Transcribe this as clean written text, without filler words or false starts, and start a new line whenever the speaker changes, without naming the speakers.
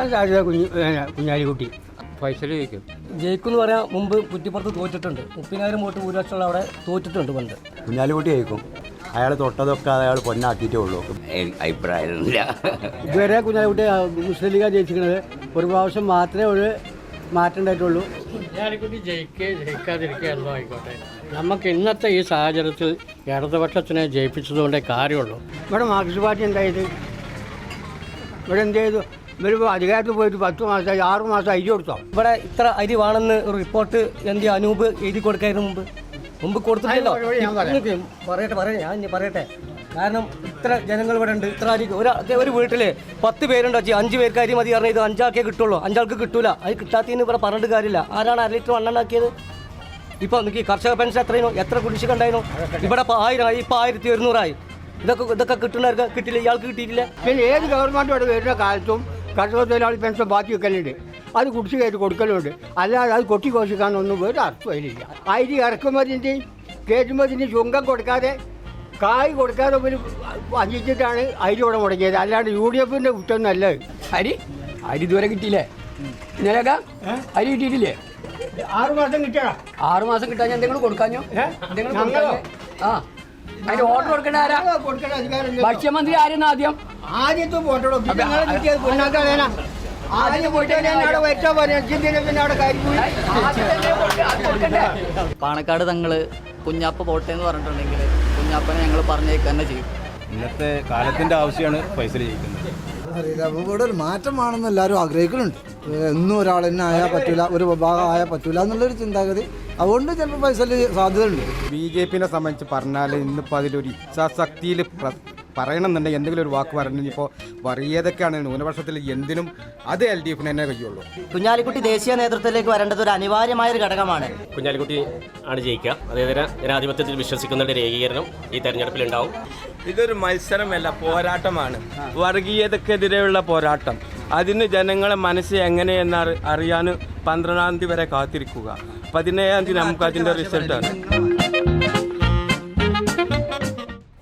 ജയിക്കാൻ സാധ്യത കുഞ്ഞാലിക്കുട്ടി.
ഫൈസൽ ജയിക്കും.
ജയിക്കുമെന്ന് പറയാൻ മുമ്പ് കുറ്റിപ്പുറത്ത് തോറ്റിട്ടുണ്ട്. 30,000 വോട്ട് ഭൂരിപക്ഷമുള്ള അവിടെ തോറ്റിട്ടുണ്ട് പണ്ട്.
കുഞ്ഞാലിക്കുട്ടി ജയിക്കും. അയാൾ തൊട്ടതൊക്കെ അയാൾ പൊന്നാക്കിയിട്ടേ ഉള്ളൂ.
അഭിപ്രായമൊന്നുമില്ല.
ഇതുവരെ കുഞ്ഞാലിക്കുട്ടി മുസ്ലിം ലീഗാണ് ജയിച്ചിരിക്കുന്നത്. ഒരു പ്രാവശ്യം മാത്രമേ ഒരു മാറ്റം ഉണ്ടായിട്ടുള്ളൂ.
കുഞ്ഞാലിക്കുട്ടി ജയിക്കാതിരിക്കുക എന്തോ ആയിക്കോട്ടെ. നമുക്ക് ഇന്നത്തെ ഈ സാഹചര്യത്തിൽ ഇടതുപക്ഷത്തിനെ ജയിപ്പിച്ചതുകൊണ്ടേ കാര്യമുള്ളൂ.
ഇവിടെ മാർക്സിസ്റ്റ് പാർട്ടി എന്തായത്? ഇവിടെ എന്ത് ചെയ്തു? ഇവർ അധികാരത്തിൽ പോയിട്ട് 10 മാസമായി 6 മാസം അരി കൊടുത്തോ?
ഇവിടെ ഇത്ര അരി വേണമെന്ന് ഒരു റിപ്പോർട്ട് എന്ത് അനൂപ് എഴുതി കൊടുക്കായിരുന്നു മുമ്പ് കൊടുത്തില്ലല്ലോ. പറയട്ടെ. കാരണം ഇത്ര ജനങ്ങൾ ഇവിടെ ഉണ്ട്. ഇത്ര അരി ഒരു വീട്ടിൽ 10 പേരുണ്ട്. 5 പേർക്ക് അരി മതി പറഞ്ഞാൽ ഇത് 5 ആൾക്കേ കിട്ടുള്ളൂ. 5 ആൾക്ക് കിട്ടൂല. അത് കിട്ടാത്തതിന് ഇവിടെ പറഞ്ഞിട്ട് കാര്യമില്ല. ആരാണ് 1 ലിറ്റർ മണ്ണെണ്ണാക്കിയത്? ഇപ്പോൾ എനിക്ക് കർഷക പെൻഷൻ എത്ര കുടിശ്ശിക ഉണ്ടായിരുന്നു? ഇവിടെ 1000 ആയി, ഇപ്പോൾ 1100 ഇതൊക്കെ കിട്ടുന്നവർക്ക് കിട്ടില്ല. ഇയാൾക്ക് കിട്ടിയിട്ടില്ല.
പിന്നെ ഏത് ഗവൺമെൻറ് ഇവിടെ വരുന്ന കാലത്തും കർഷക തൊഴിലാളി പെൻഷൻ ബാക്കി വെക്കലുണ്ട്. അത് കുടിശ്ശികയായിട്ട് കൊടുക്കലുണ്ട്. അല്ലാതെ അത് കൊട്ടിഘോഷിക്കാനൊന്നും ഒരു അർത്ഥമില്ല. അരി ഇറക്കുമതിൻ്റെയും കയറ്റുമതിൻ്റെയും ചുങ്കം കൊടുക്കാതെ കായ് കൊടുക്കാതെ ഒരു വഞ്ചിച്ചിട്ടാണ് അരി ഇവിടെ മുടങ്ങിയത്. അല്ലാണ്ട് UDF കുറ്റമൊന്നുമല്ല.
അരി ഇതുവരെ കിട്ടിയില്ലേ? ഇന്നലെയൊക്കെ അരി കിട്ടിയിട്ടില്ലേ?
6 മാസം കിട്ടിയടാ.
6 മാസം കിട്ടാൻ എന്തെങ്കിലും കൊടുക്കാഞ്ഞോ? ആ അതിന് ഓർഡർ കൊടുക്കേണ്ട ആരാ? ഭക്ഷ്യമന്ത്രി ആരെന്ന്
ആദ്യത്തെ പോട്ടോ
പാണക്കാട് തങ്ങള് കുഞ്ഞാപ്പ പോട്ടെ എന്ന് പറഞ്ഞിട്ടുണ്ടെങ്കിൽ കുഞ്ഞാപ്പനെ ഞങ്ങൾ പറഞ്ഞേക്ക് തന്നെ ചെയ്യും.
ഇന്നത്തെ കാലത്തിന്റെ ആവശ്യമാണ് ഫൈസൽ ജയിക്കുന്നത്.
അറിയില്ല. അപ്പോൾ ഇവിടെ ഒരു മാറ്റമാണെന്ന് എല്ലാവരും ആഗ്രഹിക്കുന്നുണ്ട്. എന്നും ഒരാൾ തന്നെ ആയാൽ പറ്റില്ല, ഒരു വിഭാഗം ആയാൽ പറ്റില്ല എന്നുള്ളൊരു ചിന്താഗതി. അതുകൊണ്ട് ചിലപ്പോൾ ഫൈസൽ സാധ്യതയുണ്ട്.
BJPനെ സംബന്ധിച്ച് പറഞ്ഞാൽ ഇന്നിപ്പോൾ അതിലൊരു ഇച്ഛാശക്തിയിൽ പറയണമെന്നുണ്ടെങ്കിൽ എന്തെങ്കിലും ഒരു വാക്ക് പറഞ്ഞു. ഇപ്പോൾ വർഗീയതയ്ക്കാണ് ന്യൂനപക്ഷത്തിൽ എന്തിനും അത് LDF തന്നെ കഴിയുള്ളൂ.
കുഞ്ഞാലിക്കുട്ടി ദേശീയ നേതൃത്വത്തിലേക്ക് വരേണ്ടത് ഒരു അനിവാര്യമായ ഒരു ഘടകമാണ്.
കുഞ്ഞാലിക്കുട്ടി ആണ് ജയിക്കുക. അതേതര ജനാധിപത്യത്തിൽ വിശ്വസിക്കുന്നതിൻ്റെ ഏകീകരണം ഈ തെരഞ്ഞെടുപ്പിൽ ഉണ്ടാവും.
ഇതൊരു മത്സരമല്ല, പോരാട്ടമാണ്. വർഗീയതക്കെതിരെയുള്ള പോരാട്ടം. അതിന് ജനങ്ങളെ മനസ്സ് എങ്ങനെയെന്ന് അറിയാൻ 12-ാം തീയതി വരെ കാത്തിരിക്കുക. 17-ാം തീയതി നമുക്ക് അതിൻ്റെ റിസൾട്ടാണ്.